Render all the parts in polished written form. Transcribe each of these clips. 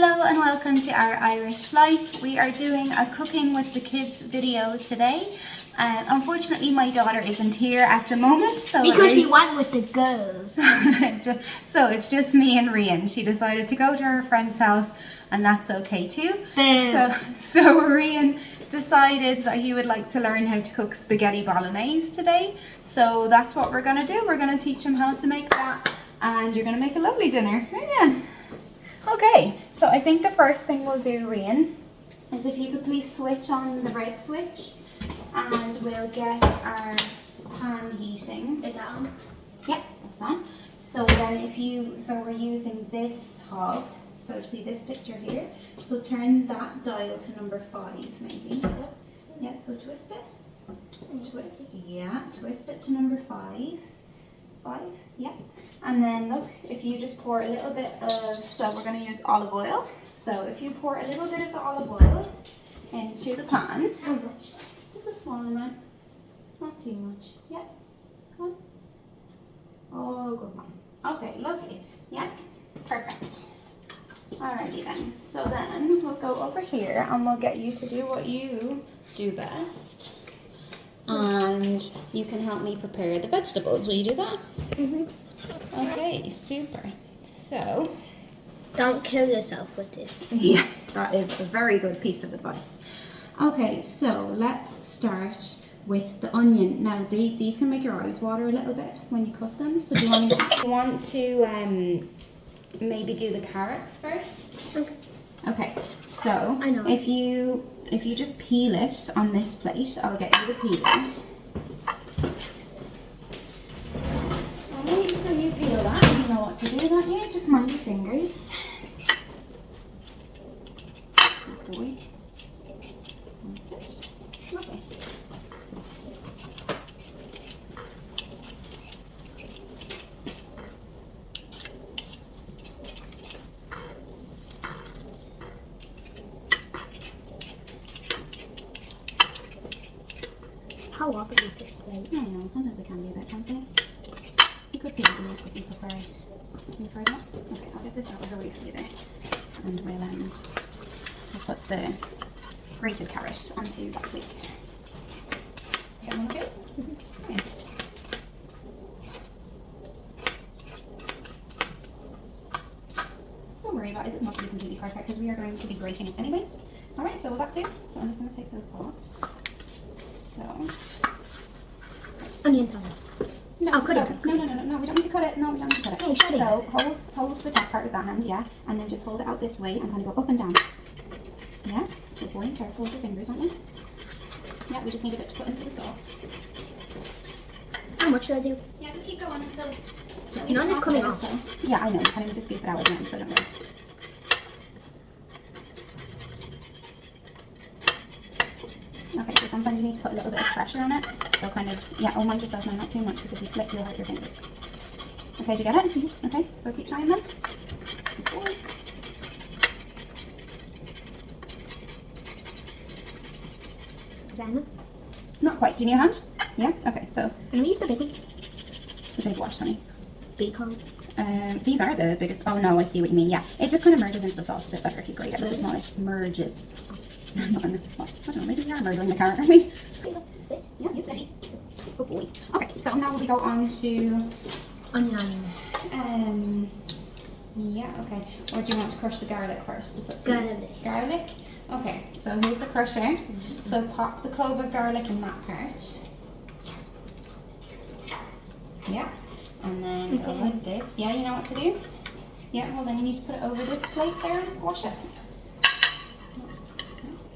Hello and welcome to our Irish life. We are doing a cooking with the kids video today. Unfortunately my daughter isn't here at the moment. So because she went with the girls. So it's just me and Rian. She decided to go to her friend's house and that's okay too. So Rian decided that he would like to learn how to cook spaghetti bolognese today. So that's what we're going to do. We're going to teach him how to make that and you're going to make a lovely dinner. Yeah. Okay, so I think the first thing we'll do, Rian, is if you could please switch on the red switch and we'll get our pan heating. Is that on? Yep, that's on. So then we're using this hob, so see this picture here, so turn that dial to number 5 maybe. Yeah, so twist it. Twist it to number 5. 5, yeah. And then look, if you just pour a little bit of, so we're going to use olive oil. So if you pour a little bit of the olive oil into the pan. How much? Just a small amount, not too much. Yeah, come on. Oh, good one. Okay, lovely. Yeah, perfect. Alrighty then. So then we'll go over here and we'll get you to do what you do best. And you can help me prepare the vegetables. Will you do that? Okay, super. So, don't kill yourself with this. Yeah, that is a very good piece of advice. Okay, so let's start with the onion. Now, these can make your eyes water a little bit when you cut them. So do you want to maybe do the carrots first? Okay, so I know. if you just peel it on this plate, I'll get you the peeler. Alright, so you peel that. You know what to do, don't you? Just mind your fingers. Good boy. That's it. Lovely. How often is this plate? I don't know, sometimes they can be a bit, can't they? You could peel these if you prefer. You prefer that? Okay, I'll get this out of the way for you there. And we'll put the grated carrot onto that plate. Get one okay? Great. Don't worry about it, it's not going to be completely perfect because we are going to be grating it anyway. Alright, so will that do? So I'm just going to take those off. So, onion towel. no, Oh, cut it. No, we don't need to cut it. No, we don't need to cut it. Oh, shut it. So hold the top part with that hand, yeah, and then just hold it out this way and kind of go up and down. Yeah, good boy, careful with your fingers, aren't you? Yeah, we just need a bit to put into the sauce. How much should I do? Yeah, just keep going until None is coming off. So. Yeah, I know, you kind of need to scoop it out again, so don't worry. Okay, so sometimes you need to put a little bit of pressure on it. So kind of, yeah, oh, mind yourself now, not too much, because if you slip, you'll hurt your fingers. Okay, do you get it? Okay, so keep trying then. Okay. Is that enough? Not quite. Do you need a hand? Yeah? Okay, so Can we use the big ones? the big wash, honey. Because. These are the biggest. Oh no, I see what you mean. Yeah, it just kind of merges into the sauce a bit better if you grate it a little small. It merges. Not in the, well, I don't know, maybe we are murdering the carrot, aren't we? Sit. Yeah, you sit. Good boy. Okay, so now we go on to Onion. yeah, okay. Or do you want to crush the garlic first? Is it Garlic. Garlic? Okay, so here's the crusher. So pop the clove of garlic in that part. Yeah. And then go like this. Yeah, you know what to do? Yeah, well then you need to put it over this plate there and squash it.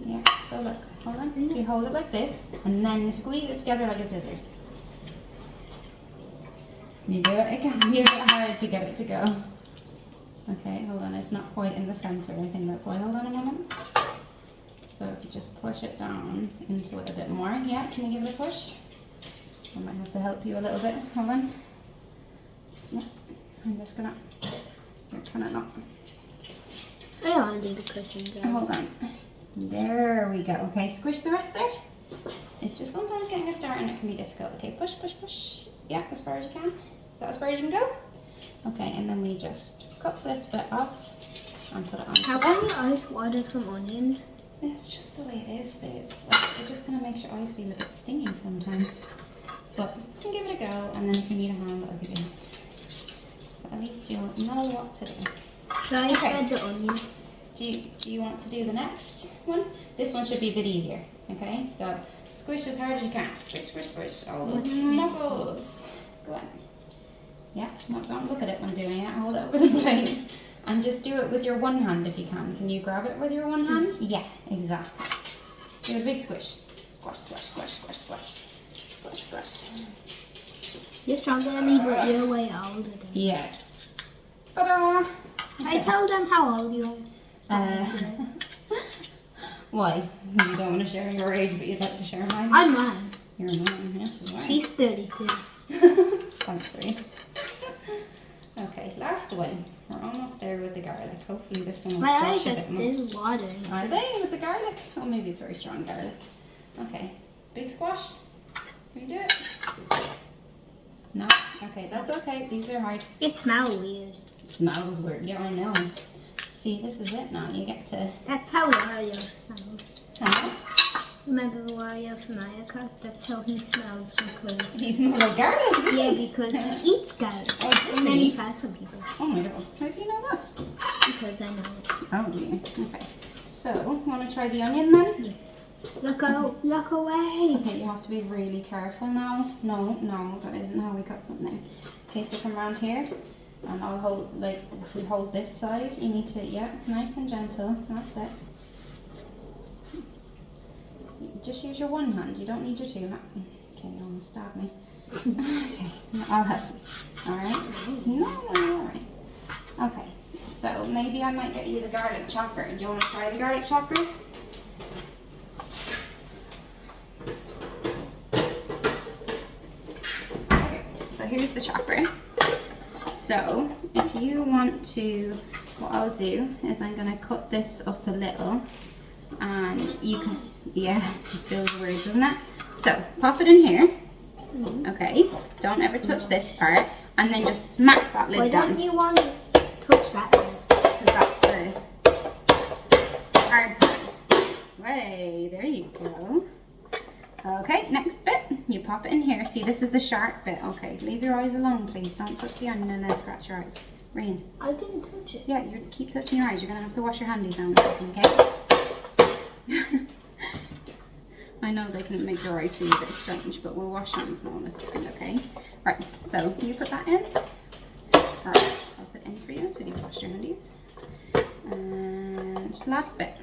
Yeah, so look, hold on. You hold it like this and then squeeze it together like a scissors. You do it, it can be a bit hard to get it to go. Okay, hold on, it's not quite in the center, I think that's why. Hold on a moment. So if you just push it down into it a bit more. Yeah, can you give it a push? I might have to help you a little bit. Hold on. Yeah, I'm just gonna, you're kind of not. I don't want to do the cushion. Hold on. There we go. Okay, squish the rest there. It's just sometimes getting a start and it can be difficult. Okay, push, push, push. Yeah, as far as you can. Is that as far as you can go? Okay, and then we just cut this bit off. and put it on. How can your eyes water from onions? It's just the way it is. It just kind of makes your eyes feel a bit stingy sometimes. But you can give it a go, and then if you need a hand, I'll give you a hand. But at least you'll know what to do. Try to spread the onion. Do you want to do the next one? This one should be a bit easier. Okay, so squish as hard as you can. Squish, squish, squish. All those muscles. Go on. Yeah, no, don't look at it when doing it. Hold it over the plate. And just do it with your one hand if you can. Can you grab it with your one hand? Yeah, exactly. Give it a big squish. Squash, squash, squash, squash, squash. Squash, squash. You're stronger than me, but you're way older than me. Yes. Ta-da! Okay. I told them how old you are. Why? You don't want to share your age, but you'd like to share mine? I'm 9. You're 9, yes. Why? She's 33. Thanks, Ray. Okay, last one. We're almost there with the garlic. Hopefully this one will My squash eyes a are bit more. still watering. Are they with the garlic? Oh, maybe it's very strong garlic. Okay, big squash. Can you do it? No? Okay, that's okay. These are hard. It smells weird. It smells weird. Yeah, I know. See, this is it now. You get to... That's how Wario smells. Huh? Remember Wario from Mario Kart? That's how he smells because... He smells like garlic? Yeah, because he eats garlic. Oh, does And then he he? fights on people. Oh my god. How do you know that? Because I know it. Oh, do you? Okay. So, want to try the onion then? Yeah. Look away. Okay, you have to be really careful now. No, that isn't how we cut something. Okay, so come around here, and I'll hold, like, if we hold this side, you need to, yeah, nice and gentle, that's it. Just use your one hand, you don't need your two. Okay, you almost stabbed me. Okay, I'll help you. Alright? No, alright. Okay, so maybe I might get you the garlic chopper. Do you want to try the garlic chopper? So here's the chopper. So if you want to, what I'll do is I'm going to cut this up a little, and you can, yeah, it feels weird, doesn't it? So pop it in here, okay, don't ever touch this part, and then just smack that lid Why down. don't you want to touch that one? Because that's the hard part. Way, there you go. Okay, next bit, you pop it in here. See, this is the sharp bit. Okay, leave your eyes alone, please. Don't touch the onion and then scratch your eyes. Rain. I didn't touch it. Yeah, you keep touching your eyes. You're gonna have to wash your handies down a second, okay? I know they can make your eyes feel a bit strange, but we'll wash hands now in a second, okay? Right, so you put that in. Alright, I'll put it in for you until you've washed your handies. And last bit.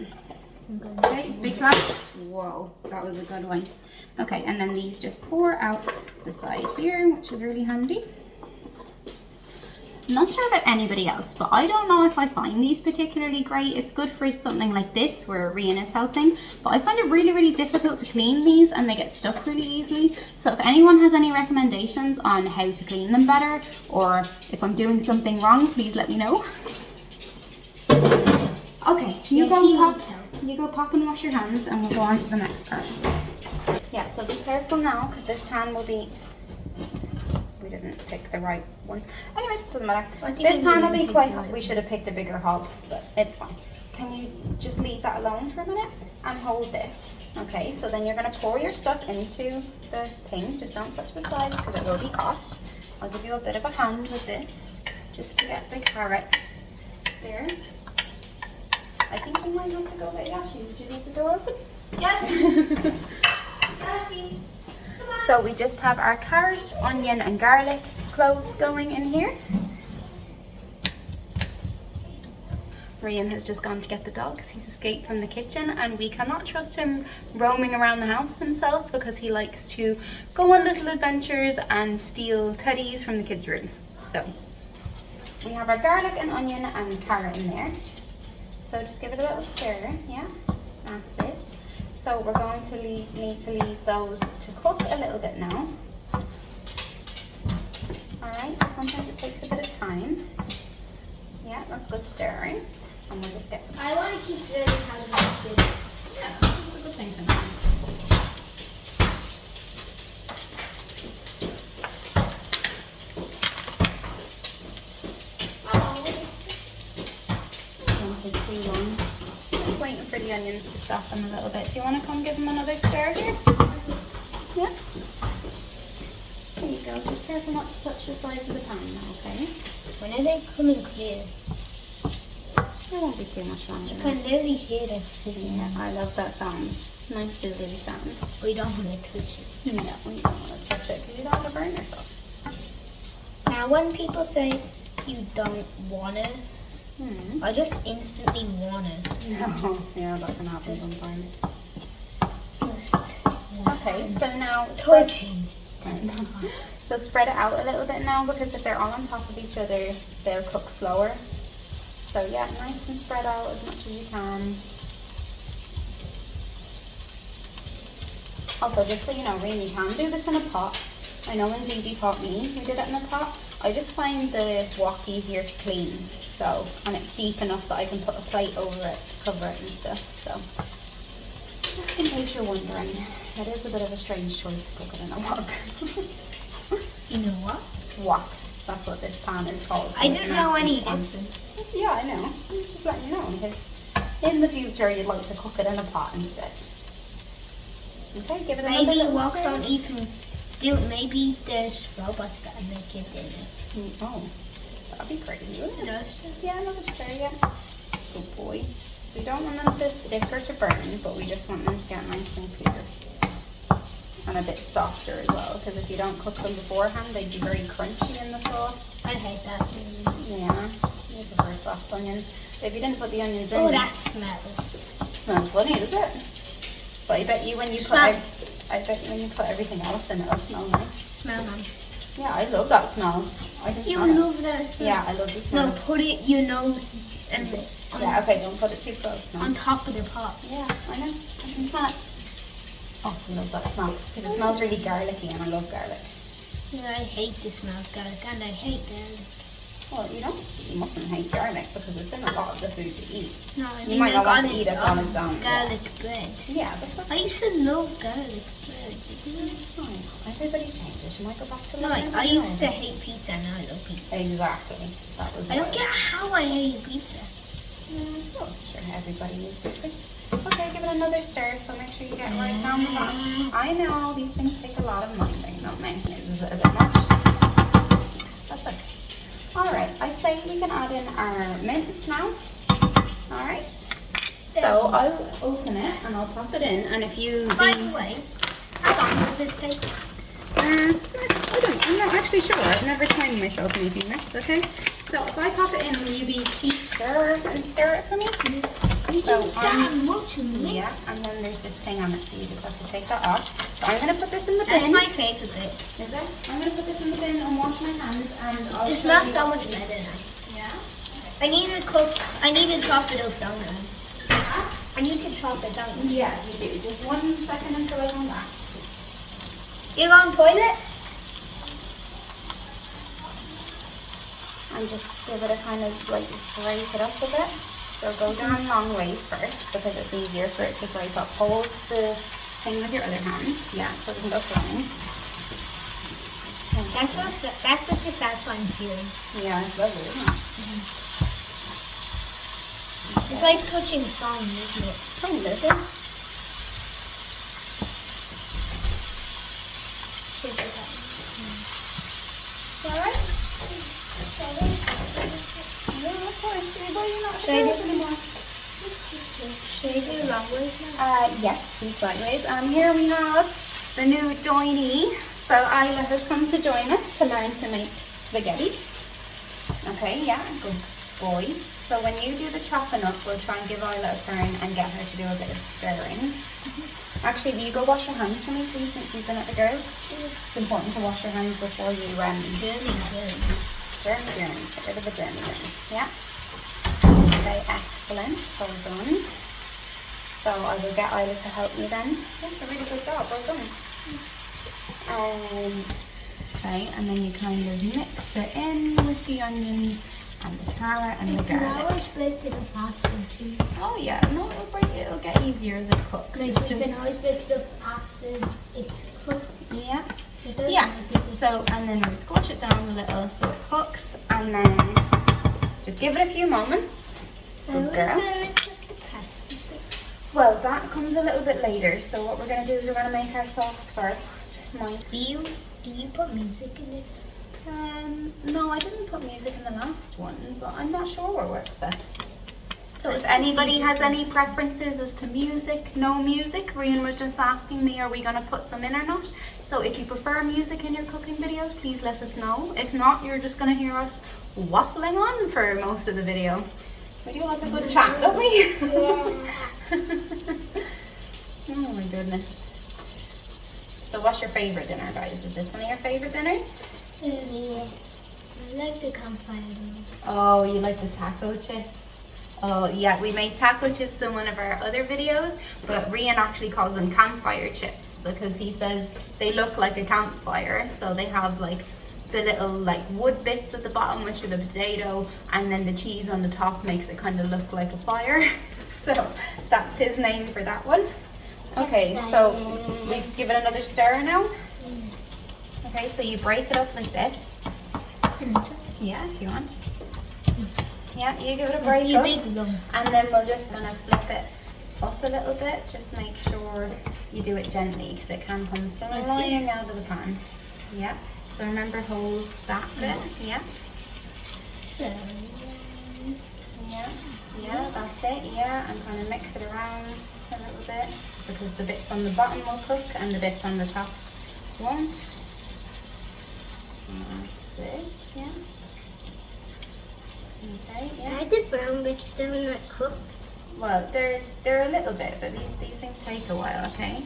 Okay, big slab. Whoa, that was a good one. Okay, and then these just pour out the side here, which is really handy. Not sure about anybody else, but I don't know if I find these particularly great. It's good for something like this where Rian is helping, but I find it really, really difficult to clean these, and they get stuck really easily. So if anyone has any recommendations on how to clean them better, or if I'm doing something wrong, please let me know. Okay, you go pop and wash your hands, and we'll go on to the next part. Yeah, so be careful now, because this pan will be... We didn't pick the right one. Anyway, doesn't matter. This pan will be quite hot. We should have picked a bigger hob, but it's fine. Can you just leave that alone for a minute and hold this? Okay, so then you're going to pour your stuff into the thing. Just don't touch the sides because it will be hot. I'll give you a bit of a hand with this, just to get the carrot there. I think you might have to go get Yashi. Did you leave the door open? Yashi! Yashi! So we just have our carrot, onion and garlic cloves going in here. Rian has just gone to get the dog because he's escaped from the kitchen, and we cannot trust him roaming around the house himself because he likes to go on little adventures and steal teddies from the kids' rooms. So we have our garlic and onion and carrot in there. So just give it a little stir, yeah, that's it. So we're going to need to leave those to cook a little bit now. Alright, so sometimes it takes a bit of time. Yeah, that's good stirring. And we'll just get... I want to keep this how to make kids. Yeah, that's a good thing to know. too long. Just waiting for the onions to soften a little bit. Do you want to come give them another stir here? Yeah. There you go. Just careful not to touch the sides of the pan now, okay? When are they coming clear? It won't be too much longer. You can literally hear the fizzing. Yeah, I love that sound. Nice sizzling sound. We don't want to touch it. No, we don't want to touch it because you don't want to burn yourself. Now, when people say you don't want to, I just instantly want to. No, yeah, that can happen sometimes. Just Okay, so now touching. So spread it out a little bit now, because if they're all on top of each other, they'll cook slower. So yeah, nice and spread out as much as you can. Also, just so you know, Reen, you can do this in a pot. I know when Gigi taught me, we did it in a pot. I just find the wok easier to clean. So, and it's deep enough that I can put a plate over it to cover it and stuff. So, just in case you're wondering, it is a bit of a strange choice to cook it in a wok. You know what? Wok. That's what this pan is called. I didn't know any different. Yeah, I know. I'm just letting you know, because in the future you'd like to cook it in a pot instead. Okay, give it another Maybe little woks stir. don't even do. Maybe there's robots that make it dinner. Oh, that'd be crazy, wouldn't it? Another stir? Yeah, another stir, yeah. Good boy. So we don't want them to stick or to burn, but we just want them to get nice and clear. And a bit softer as well, because if you don't cook them beforehand, they'd be very crunchy in the sauce. I hate that. Yeah, I prefer soft onions. So if you didn't put the onions in, Oh, that smells. smells funny, does it? But I bet you when you put everything else in, it'll smell nice. Smell nice. Yeah, I love that smell. I can You smell it. love that smell? Yeah, I love the smell. No, put it your nose and Yeah, okay, don't put it too close now. on top of the pot. Yeah, I know. I can smell it. Oh, I love that smell. Because it smells really garlicky and I love garlic. Yeah, I hate the smell of garlic and I hate garlic. Well, you mustn't hate garlic because it's in a lot of the food you eat. No, I You mean might not like want to eat it on its own. garlic bread. Yeah, that's okay. I used to love garlic bread. Oh, everybody changes. You might go back to No, learning I on your used to own. hate pizza and now I love pizza. Exactly. That was I don't what get how I hate pizza. Oh, sure, everybody is different. Okay, give it another stir, so make sure you get right down the bottom. I know these things take a lot of minding, don't they? Is it a bit much? That's okay. Alright, I'd say we can add in our mince now. Alright. So I'll open it and I'll pop it in, and if you... By the way, how long does this take? I'm not actually sure. I've never timed myself making this, okay? So if I pop it in, will you be keep stir it for me? You So do that much of me. yeah, and then there's this thing on it, so you just have to take that off. So I'm going to put this in the That's bin. my favourite bit. Is it? I'm going to put this in the bin and wash my hands, and I'll It show smells you so what much to do. better now. Yeah? I need to chop it up, don't I? I need to chop it down. Yeah, you do. Just 1 second until I come back. You go on toilet? And just give it a kind of, like, just break it up a bit. So go down long ways first, because it's easier for it to break up. Hold the thing with your other hand. Yeah, so it doesn't go flying. That's such a satisfying feeling. Yeah, it's lovely, isn't it? It's like touching foam, isn't it? Kind of, yeah. Alright? Yeah, of course. Well, you're not Should I do- anymore. Should I do long ways now? Yes, do sideways. Here we have the new joinee. So Isla has come to join us to learn to make spaghetti. Okay, yeah, good boy. So when you do the chopping up, we'll try and give Isla a turn and get her to do a bit of stirring. Actually, will you go wash your hands for me, please, since you've been at the girls? It's important to wash your hands before you Germs. germs. Get rid of the germs. Yeah. Okay, excellent. Well done. So I will get Isla to help me then. That's a really good job. Well done. Okay, and then you kind of mix it in with the onions and the carrot and the You can garlic. always break it up after too. Oh yeah, no, it'll get easier as it cooks. Like It's you can just, always break it up after it's cooked. yeah. It doesn't Yeah, make it so, and then we squash it down a little so it cooks, and then just give it a few moments, Good girl. Well, that comes a little bit later. So what we're going to do is we're going to make our sauce first. Do you put music in this? No, I didn't put music in the last one, but I'm not sure what works best. So if anybody has any preferences as to music, no music, Rian was just asking me, are we going to put some in or not? So if you prefer music in your cooking videos, please let us know. If not, you're just going to hear us waffling on for most of the video. We do have a good chat, don't we? Yeah. Oh my goodness. So what's your favourite dinner, guys? Is this one of your favourite dinners? Yeah. I like the campfire ones. Oh, you like the taco chips? Oh yeah, we made taco chips in one of our other videos, but Rian actually calls them campfire chips because he says they look like a campfire. So they have like the little like wood bits at the bottom, which are the potato, and then the cheese on the top makes it kind of look like a fire. So that's his name for that one. Okay, so we just give it another stir now. Okay, so you break it up like this. Yeah, if you want. Yeah, you give it a break up, and then we're just gonna flip it up a little bit. Just make sure you do it gently because it can come flying out of the pan. Yeah. So remember, hold that bit. Yeah. So. Yeah, that's it. Yeah, and kind of mix it around a little bit because the bits on the bottom will cook and the bits on the top won't. That's it. Yeah. Okay, yeah. Are the brown bits still not cooked? Well, they're a little bit, but these things take a while, okay?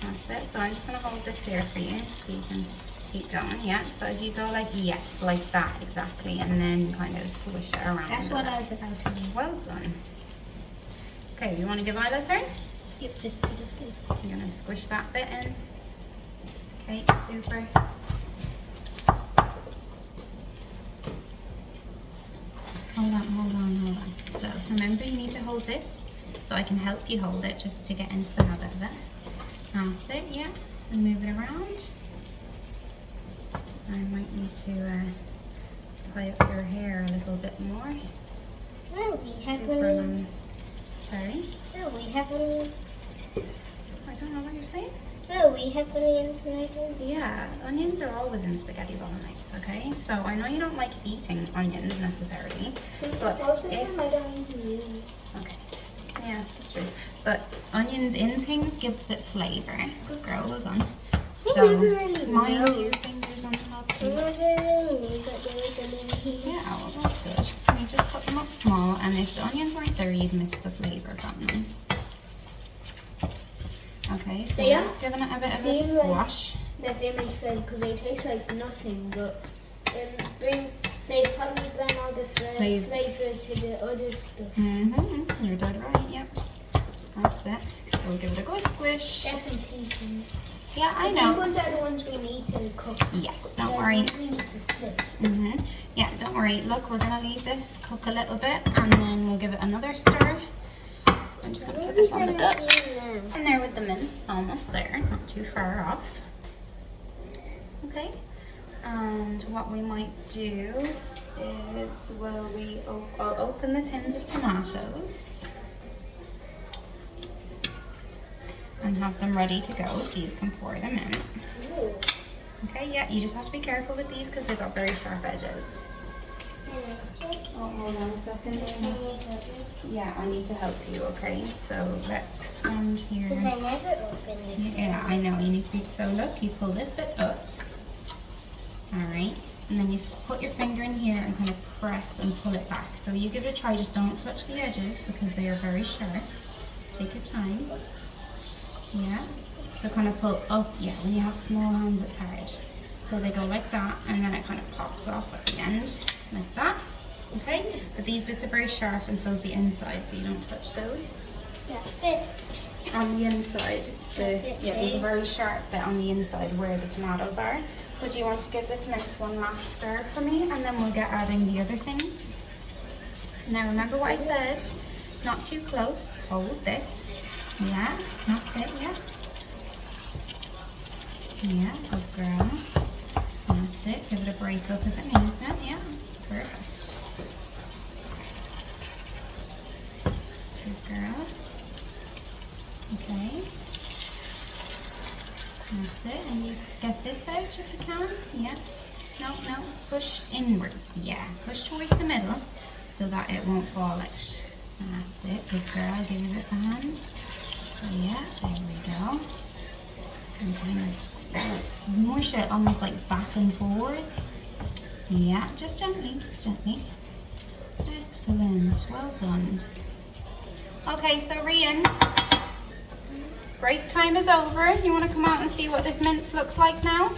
That's it. So I'm just gonna hold this here for you so you can keep going. Yeah, so if you go like yes, like that, exactly, and then kind of swish it around. That's what I was about to do. Well done. Okay, you want to give Isla a turn? Yep, just put it there. You're gonna squish that bit in. Okay, super. Hold on. So remember, you need to hold this, so I can help you hold it just to get into the habit of it. That's it, yeah. And move it around. I might need to tie up your hair a little bit more. Oh, we have Super onions. Sorry? Oh, we have onions. I don't know what you're saying. Oh, we have onions in our food. Yeah, onions are always in spaghetti bolognese, okay? So I know you don't like eating onions necessarily. But most of them I don't even use. Okay. Yeah, that's true. But onions in things gives it flavour. Good girl, well done. So never really mind know. your fingers on top, I please. never really knew that there was onions. Yeah, well that's good. You just cut them up small, and if the onions weren't there, you'd miss the flavour from them. Okay, so They I'm don't just giving it a bit of a seem like squash. that they make flavour because they taste like nothing, but they probably bring all the flavour to the other stuff. Mm-hmm, you're dead right, yep. That's it. So we'll give it a good squish. There's some pink ones. Yeah, I The know. pink ones are the ones we need to cook. Yes, don't The worry. ones we need to flip. Yeah, don't worry. Look, we're gonna leave this cook a little bit, and then we'll give it another stir. I'm just gonna put this on the duck. And there with the mince, it's almost there, not too far off. Okay. And what we might do is, I'll open the tins of tomatoes and have them ready to go, so you can pour them in. Ooh. Okay, yeah, you just have to be careful with these because they've got very sharp edges. Oh, hold on a second. Yeah, I need to help you, okay? So let's stand here. Because I never open it. Yeah, I know. You need to be, so look, you pull this bit up. Alright. And then you put your finger in here and kind of press and pull it back. So you give it a try, just don't touch the edges because they are very sharp. Take your time. Yeah. So kind of pull up. Yeah, when you have small hands, it's hard. So they go like that, and then it kind of pops off at the end, like that. Okay? But these bits are very sharp, and so is the inside, so you don't touch those. Yeah. On the inside, there's a very sharp bit on the inside where the tomatoes are. So do you want to give this next one last stir for me, and then we'll get adding the other things. Now remember what I said, not too close, hold this. Yeah, that's it, yeah. Yeah, good girl. That's it, give it a break up if it needs it, yeah. Perfect. That's it. And you get this out if you can. Yeah. No, push inwards. Yeah, push towards the middle so that it won't fall out. And that's it. Good girl. Give it a hand. So yeah, there we go. And kind of smush it almost like back and forwards. Yeah, just gently, just gently. Excellent. Well done. Okay, so Rian, break time is over. You want to come out and see what this mince looks like now?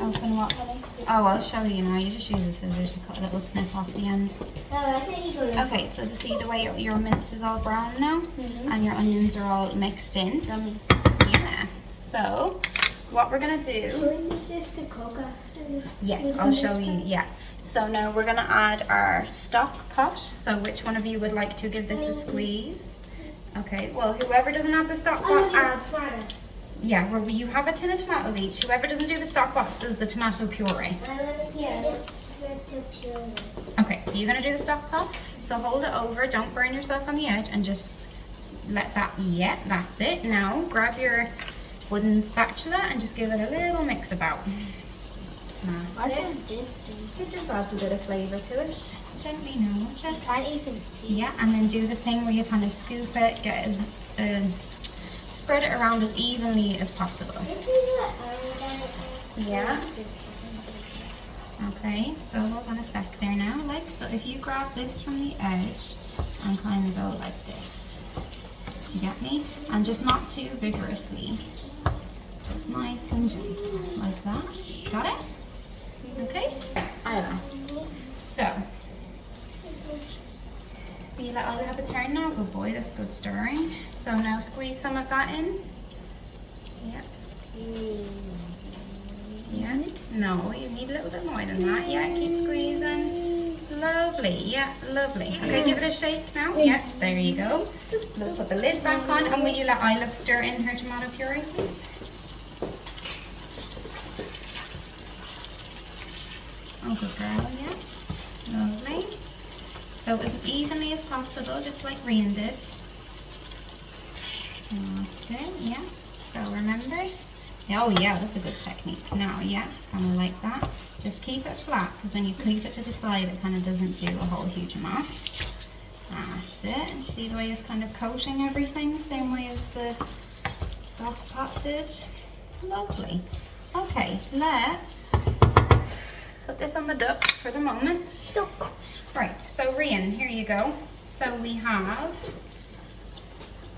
Open what? Oh, I'll show you now. You just use the scissors to cut a little snip off the end. Okay, so see the way your mince is all brown now? And your onions are all mixed in? Yeah. So, what we're going to do... Should we leave this to cook after? Yes, I'll show you. Yeah. So now we're going to add our stock pot. So which one of you would like to give this a squeeze? Okay, well, whoever doesn't have the stock pot adds... Yeah, well, you have a tin of tomatoes each. Whoever doesn't do the stock pot does the tomato puree. Okay, so you're going to do the stock pot. So hold it over, don't burn yourself on the edge, and just let that, yeah, that's it. Now grab your wooden spatula and just give it a little mix about. What does this do? It just adds a bit of flavour to it. Gently now, gently. Can't even see. Yeah, and then do the thing where you kind of scoop it, get as... spread it around as evenly as possible. Yeah. Okay, so hold on a sec there now. Like, so if you grab this from the edge and kind of go like this. Do you get me? And just not too vigorously. Just nice and gentle, like that. Got it? Okay? Alright. So, will you let Ollie have a turn now? Good boy, that's good stirring. So now squeeze some of that in. Yeah. Yeah. No, you need a little bit more than that. Yeah, keep squeezing. Lovely. Yeah, lovely. Okay, give it a shake now. Yeah, there you go. We'll put the lid back on, and will you let Isla stir in her tomato puree, please? Oh, good girl. Yeah. Lovely. So as evenly as possible, just like Rian did. That's it, yeah. So remember? Oh yeah, that's a good technique. Now, yeah, kind of like that. Just keep it flat, because when you keep it to the side, it kind of doesn't do a whole huge amount. That's it. And see the way it's kind of coating everything, same way as the stock pot did. Lovely. Okay, let's put this on the duck for the moment. Right, so Rian, here you go. So we have,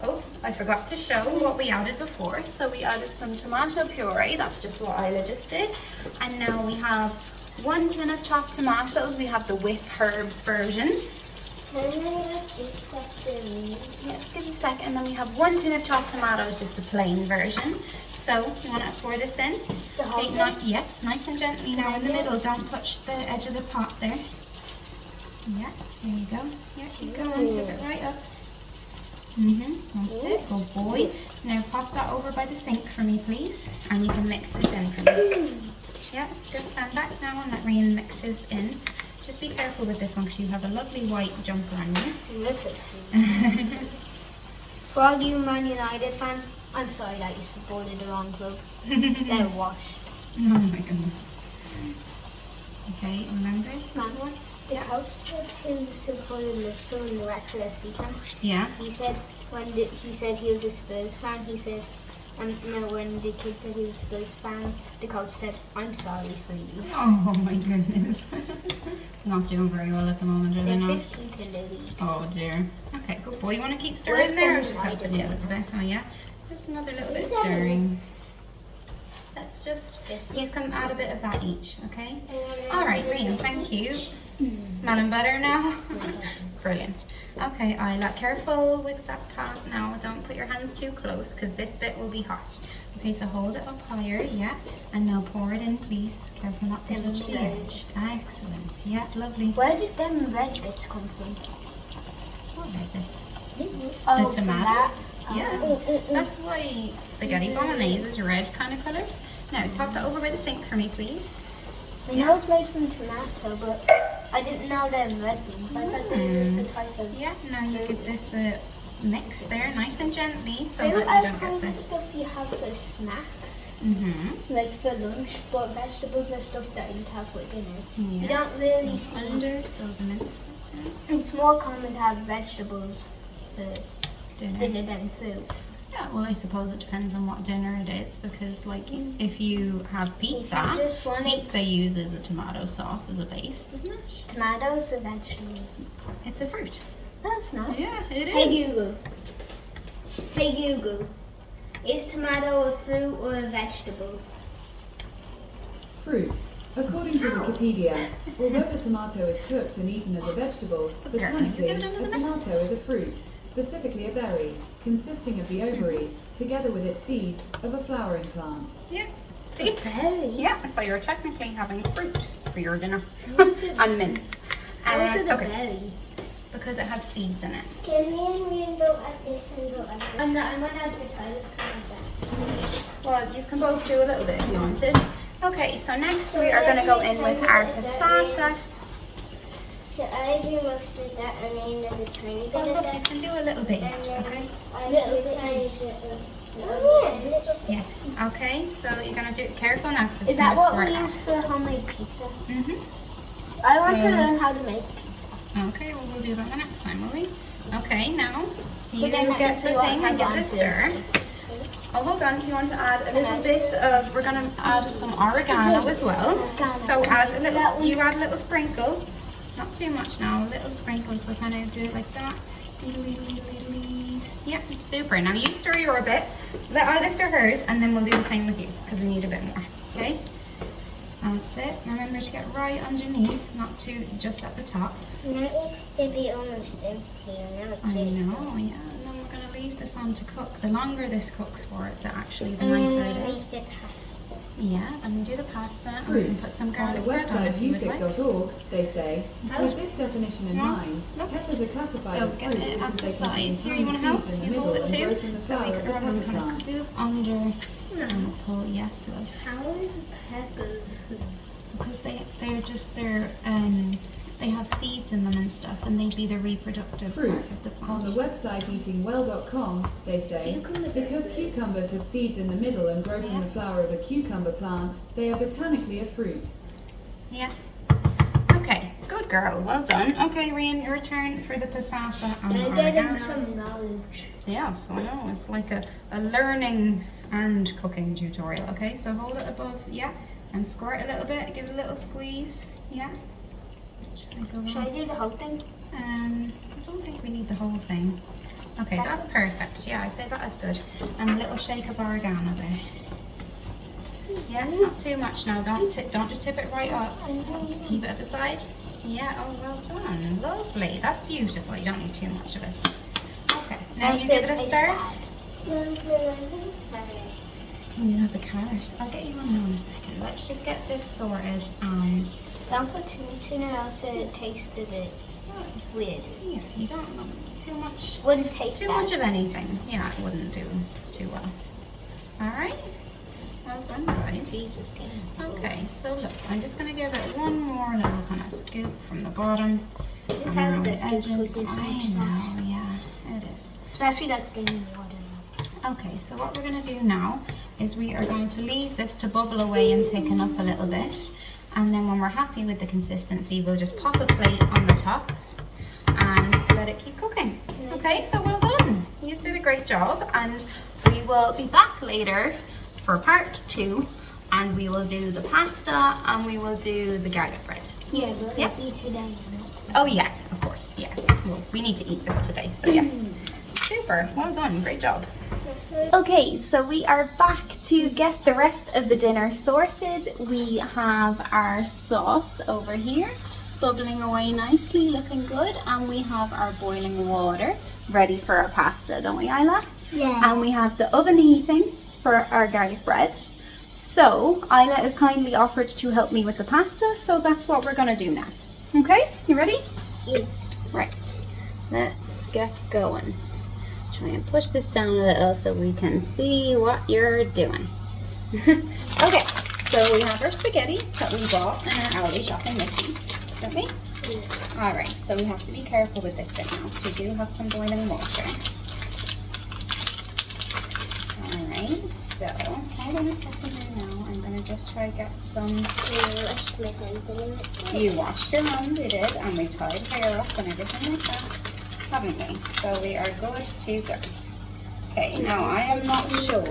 oh, I forgot to show what we added before. So we added some tomato puree, that's just what Isla just did. And now we have 1 tin of chopped tomatoes. We have the with herbs version. Yes, just give us a second. And then we have 1 tin of chopped tomatoes, just the plain version. So you want to pour this in? Okay, yes, nice and gently now in the middle. Don't touch the edge of the pot there. Yeah, there you go. Yeah, keep going, tip it right up. That's it, good boy. Now pop that over by the sink for me, please. And you can mix this in for me. Yeah, just stand back now and let Rian mix his in. Just be careful with this one because you have a lovely white jumper on you. For all you Man United fans, I'm sorry that you supported the wrong club. They're washed. Oh my goodness. Okay, remember? Man, what? The coach said who supported Liverpool in the Wrexham FC camp. Yeah. He said he said he was a Spurs fan. He said, when the kid said he was a Spurs fan, the coach said, "I'm sorry for you." Oh my goodness. Not doing very well at the moment, are they They're not? 15th in the league. Oh dear. Okay, good boy. You want to keep stirring there, or just help it a little bit? Oh yeah. Just another little bit of stirring. Let's just can add a bit of that each, okay? All right, Rian, thank you. Smelling better now? Brilliant. Okay, Isla, careful with that pot now. Don't put your hands too close because this bit will be hot. Okay, so hold it up higher, yeah. And now pour it in, please. Careful not to touch the edge. Excellent. Yeah, lovely. Where did them red bits come from? What red bits? Oh, The tomato. Yeah, that's why spaghetti bolognese is red kind of colour. Now, pop that over by the sink for me, please. I know it's made from tomato, but I didn't know they're red beans. I thought they were just a type of. Yeah, now you give this a mix there, nice and gently, so Fruit that you are don't kind get of this. stuff you have for snacks, Mm-hmm. for lunch, but vegetables are stuff that you'd have for dinner. Yeah. You don't really see. Under, so the mince gets in. It's more common to have vegetables for Dinner. dinner than fruit. Yeah, well, I suppose it depends on what dinner it is, because like if you have pizza, If you just want pizza uses a tomato sauce as a base, doesn't it? tomatoes are vegetables. It's a fruit. No, it's not. Yeah, it is. Hey Google. Hey Google. Is tomato a fruit or a vegetable? Fruit. According to Wikipedia, although the tomato is cooked and eaten as a vegetable, botanically, a tomato is a fruit, specifically a berry, consisting of the ovary, together with its seeds, of a flowering plant. Yeah. A berry. Yeah, so you're technically having fruit for your dinner. How's it- And mince. How's it a okay. berry? Because it has seeds in it. Can me and Ryan go at this and go at that? I'm gonna decide that. Well, you can both do a little bit if you wanted. Okay, so next we are going to go in with our passata. So I do most of that and then there's a tiny bit Oh, of look, that. you can do a little bit, And then okay? a little tiny bit of. Oh, yeah. Yeah. Okay, so you're going to do it careful now because it's Is going that to what squirt we out. use for homemade pizza? Mm-hmm. I want to So- learn how to make pizza. Okay, well, we'll do that the next time, will we? Okay, now you But then that get means the we won't thing have and give on it a stir. Thursday. Oh, hold on. Do you want to add a little bit of? We're gonna add some oregano as well. So add a little. You add a little sprinkle. Not too much now. A little sprinkle. So kind of do it like that. Yeah, super. Now you stir your bit. Let Isla stir hers, and then we'll do the same with you because we need a bit more. Okay. That's it. Remember to get right underneath, not too just at the top. Now it used to be almost empty and now it's I really know, yeah. And then we're going to leave this on to cook. The longer this cooks for it, the nicer it is. the pasta. Yeah, then we do the pasta and we Fruit. can put some On the garlic bread on website it if you would like. uflick.org, they say, How's- with this definition in Yeah. mind, Look. peppers are classified So as get fruit it because at the they contain sides. Here, you tiny want to help? seeds in the You middle hold it and grow too, from the so we flower of can the remember pepper kind of plant. scoop under and pull. Yes, love. How is pepper food? Because they have seeds in them and stuff, and they be the reproductive Fruit. part of the On the plant. website eatingwell.com, they say, Cucumbers are because fruit. cucumbers have seeds in the middle and grow from Yeah. the flower of a cucumber plant, they are botanically a fruit. Yeah. Okay, good girl. Well done. Okay, Ryan, your turn for the passata and the I'm getting oregano. some knowledge. Yeah, so I know it's like a learning and cooking tutorial. Okay, so hold it above, yeah, and squirt a little bit, give it a little squeeze, yeah. Should I do the whole thing? I don't think we need the whole thing. Okay, that's perfect. Yeah, I'd say that is good. And a little shake of oregano there. Yeah, not too much now. Don't just tip it right up. Keep it at the side. Yeah. Oh, well done. Lovely. That's beautiful. You don't need too much of it. Okay. Now you give it a stir. You have the carrot. I'll get you one more in a second. Let's just get this sorted and Don't put too much else it tastes a bit weird. yeah, you don't want too much. Wouldn't taste Too bad. much of anything. Yeah, it wouldn't do too well. All right. Well done, guys. Jesus, get it. Okay, so look, I'm just gonna give it one more little kind of scoop from the bottom. This is around how the it scoops edges. with this I much know, sauce. yeah, it is. Especially that's getting water. Okay, so what we're going to do now is we are going to leave this to bubble away and thicken up a little bit. And then when we're happy with the consistency, we'll just pop a plate on the top and let it keep cooking. Okay, so well done. You did a great job, and we will be back later for part 2, and we will do the pasta and we will do the garlic bread. Yeah, but Yep. it'll be today, not Oh yeah, of course, yeah. Well, we need to eat this today, so yes. Super, well done, great job. Okay, so we are back to get the rest of the dinner sorted. We have our sauce over here, bubbling away nicely, looking good, and we have our boiling water ready for our pasta, don't we, Isla? Yeah. And we have the oven heating for our garlic bread. So Isla has kindly offered to help me with the pasta, so that's what we're gonna do now. Okay, you ready? Yeah. Right, let's get going. Try and push this down a little so we can see what you're doing. Okay, so we have our spaghetti that we bought in our Aldi shopping list. don't we? Alright, so we have to be careful with this bit now. So we do have some boiling water. Alright, so hold on a second here now. I'm going to just try to get some... You washed your hands, we did, and we tied hair up and everything like that, haven't we? So we are good to go. Okay, now I am not sure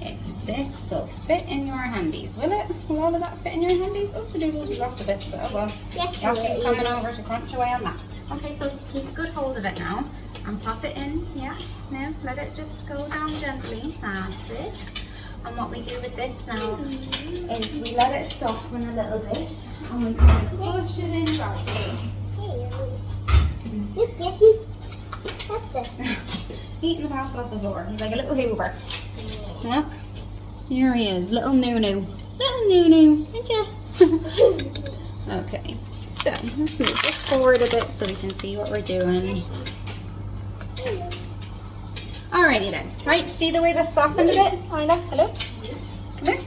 if this will fit in your handies. Will it? Will all of that fit in your handies? Oops, doodles, we lost a bit, but well, Yoshi's coming over to crunch away on that. Okay, so keep a good hold of it now and pop it in. Yeah, now let it just go down gently. That's it. And what we do with this now is we let it soften a little bit and we can push it in gradually. Look, Yoshi. Pasta. Eating the pasta off the floor. He's like a little Hoover. Look. Here he is. Little Nunu. Little Nunu. Okay. So, let's move this forward a bit so we can see what we're doing. Alrighty then. Right, see the way that's softened a bit? Hello? Come here.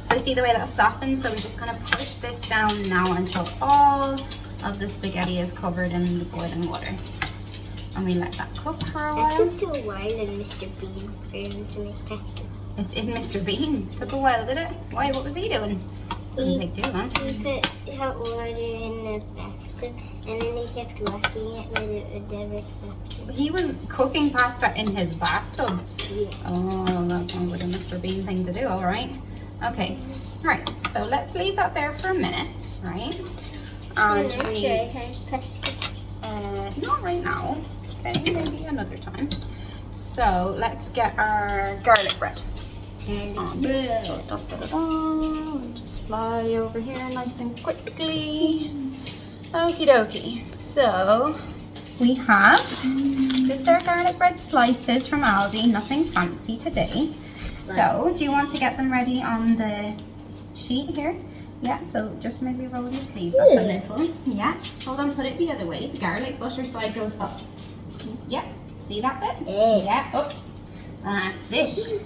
So see the way that's softened? So we're just going to push this down now until all of the spaghetti is covered in the boiling water. And we let that cook for a while. It took a while in Mr. Bean for him to make pasta. Mr. Bean took a while, did it? Why? What was he doing? Doesn't take too long. He put hot water in the pasta and then he kept working it with it would never stop. He was cooking pasta in his bathtub. Yeah. Oh, that sounds like a Mr. Bean thing to do, alright. Okay, right, so let's leave that there for a minute, right? And not right now, okay, maybe another time. So let's get our garlic bread. So we'll just fly over here nice and quickly. Okie dokie. So we have just our garlic bread slices from Aldi, nothing fancy today. So do you want to get them ready on the sheet here? Yeah, so just maybe roll your sleeves up a little. Yeah, hold on, put it the other way. The garlic butter side goes up. Yeah, see that bit? Yeah, up. That's it.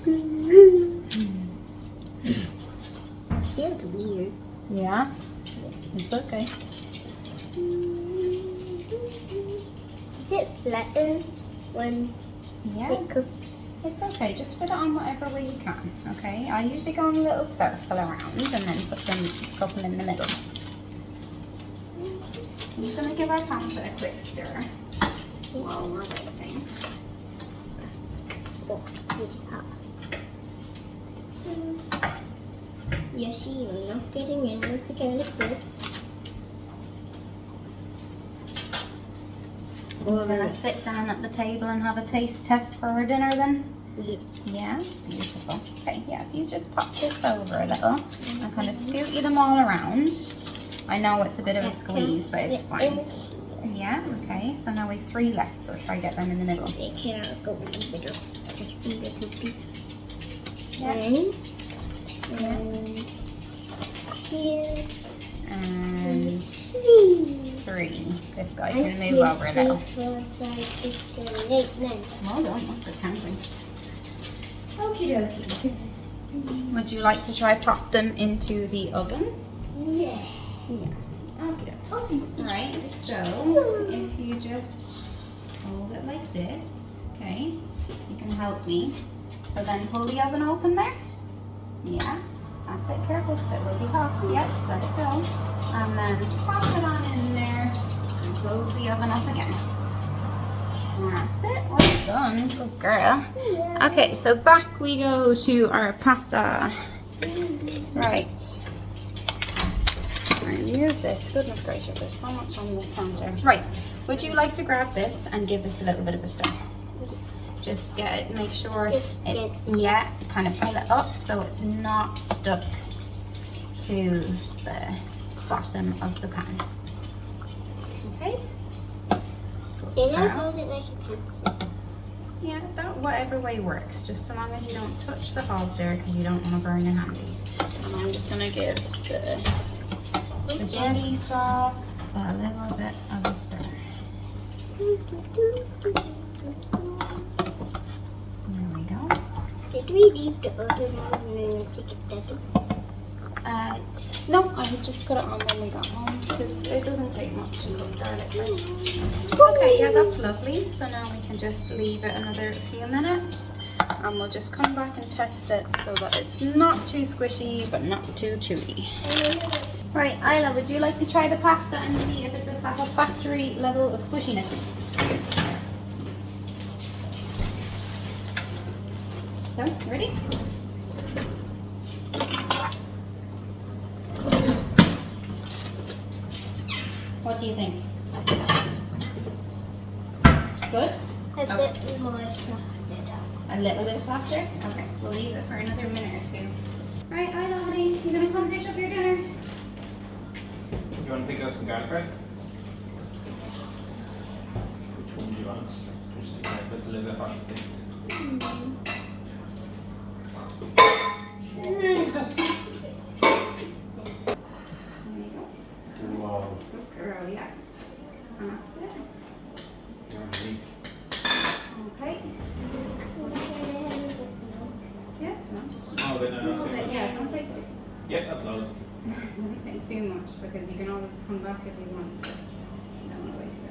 Feels weird. Yeah, it's okay. Does it flatten when Yeah, it cooks? it's okay. Just put it on whatever way you can, okay? I usually go in a little circle around and then put some couple in the middle. I'm just going to give our pasta a quick stir while we're waiting. Oh, it's hot. Yoshi, you're not getting in with the garlic bread. We're going to sit down at the table and have a taste test for our dinner then? Yeah. Yeah, beautiful. Okay, yeah, if you just pop this over a little and kind of scoot them all around. I know it's a bit of a squeeze, but it's fine. Yeah, okay, so now we've 3 left, so try to get them in the middle. They cannot go in the middle. Just a little bit. Yeah. And here. And 3. This guy can move over a little. 4, 5, 6, 7, 8, 9. Well done, that's good counting. Okie dokie. Would you like to try pop them into the oven? Yeah. Yeah. Okie dokie. Alright, so if you just hold it like this, okay, you can help me. So then pull the oven open there. Yeah, that's it. Careful because it will be hot. Yeah, just let it go. And then pop it on in there and close the oven up again. That's it. Well done. Good girl. Okay, so back we go to our pasta. Right. Remove this. Goodness gracious, there's so much on the counter. Right. Would you like to grab this and give this a little bit of a stir? Just get it, make sure it, yeah, kind of pull it up so it's not stuck to the bottom of the pan. Okay? Hold it like a pencil. Yeah, that whatever way works, just so long as you don't touch the hob there because you don't want to burn your handies. And I'm just going to give the spaghetti sauce a little bit of a stir. There we go. Did we leave the oven on to get that? No, I would just put it on when we got home because it doesn't take much to cook garlic. Okay, yeah, that's lovely. So now we can just leave it another few minutes and we'll just come back and test it so that it's not too squishy but not too chewy. Right, Isla, would you like to try the pasta and see if it's a satisfactory level of squishiness? So, ready? What do you think? Good? A bit more softer. A little bit softer? Okay, we'll leave it for another minute or two. Right, Isla, honey, you gonna come dish up your dinner? You want to pick up some garlic bread? Which one do you want? Just that's a little bit hot. Jesus! There you go. Wow. Good girl, yeah. And that's it. You're neat. Okay. Yeah, no. Oh, but no, A little bit, yeah, don't take too. Yeah, that's loads. Don't take too much because you can always come back if you want. But you don't want to waste it.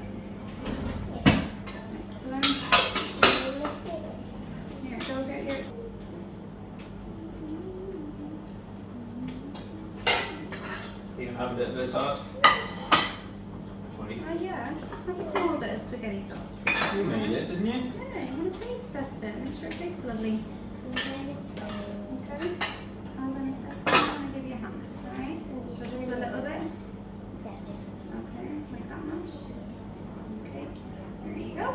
Excellent. Here, go get your. You can have a little bit of sauce. Funny. Oh yeah, have a small bit of spaghetti sauce. You made it, didn't you? Yeah, you want to taste test it. Make sure it tastes lovely. Okay. I'm gonna set. I'm gonna give you a hand. Alright. So just a little bit. Okay, like that much. Okay. There you go.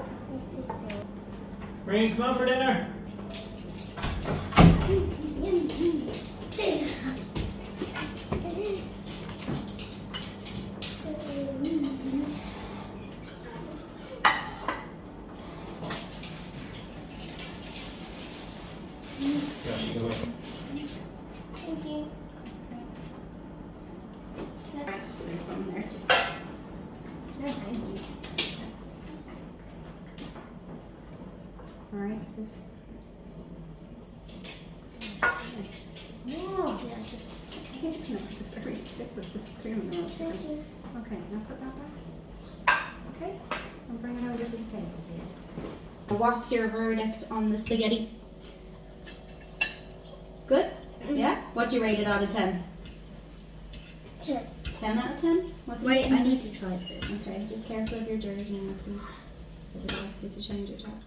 Rain, come on for dinner. Yeah, you go away. Thank you. Alright, just leave some there too. No, thank you. Alright. Whoa. Yeah, just no, it's very thick with the spoon. Thank you. Okay, now put that back. Okay, and bring it over to the table, please. What's your verdict on the spaghetti? Good? Yeah? What do you rate it out of 10? 10. 10 out of 10? What do you Wait, think? I need to try it first. Okay, just careful of your jersey now, please. I would ask you to change your top.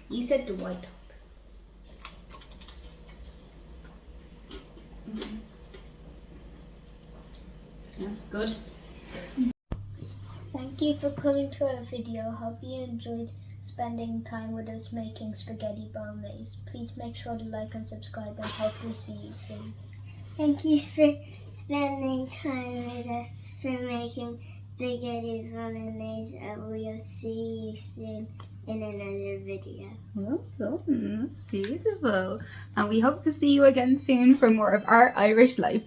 You said the white top. Yeah, good. Thank you for coming to our video. Hope you enjoyed spending time with us making spaghetti bolognese. Please make sure to like and subscribe and hope we see you soon. Thank you for spending time with us for making spaghetti bolognese, and we'll see you soon in another video. Well done, that's beautiful. And we hope to see you again soon for more of our Irish life.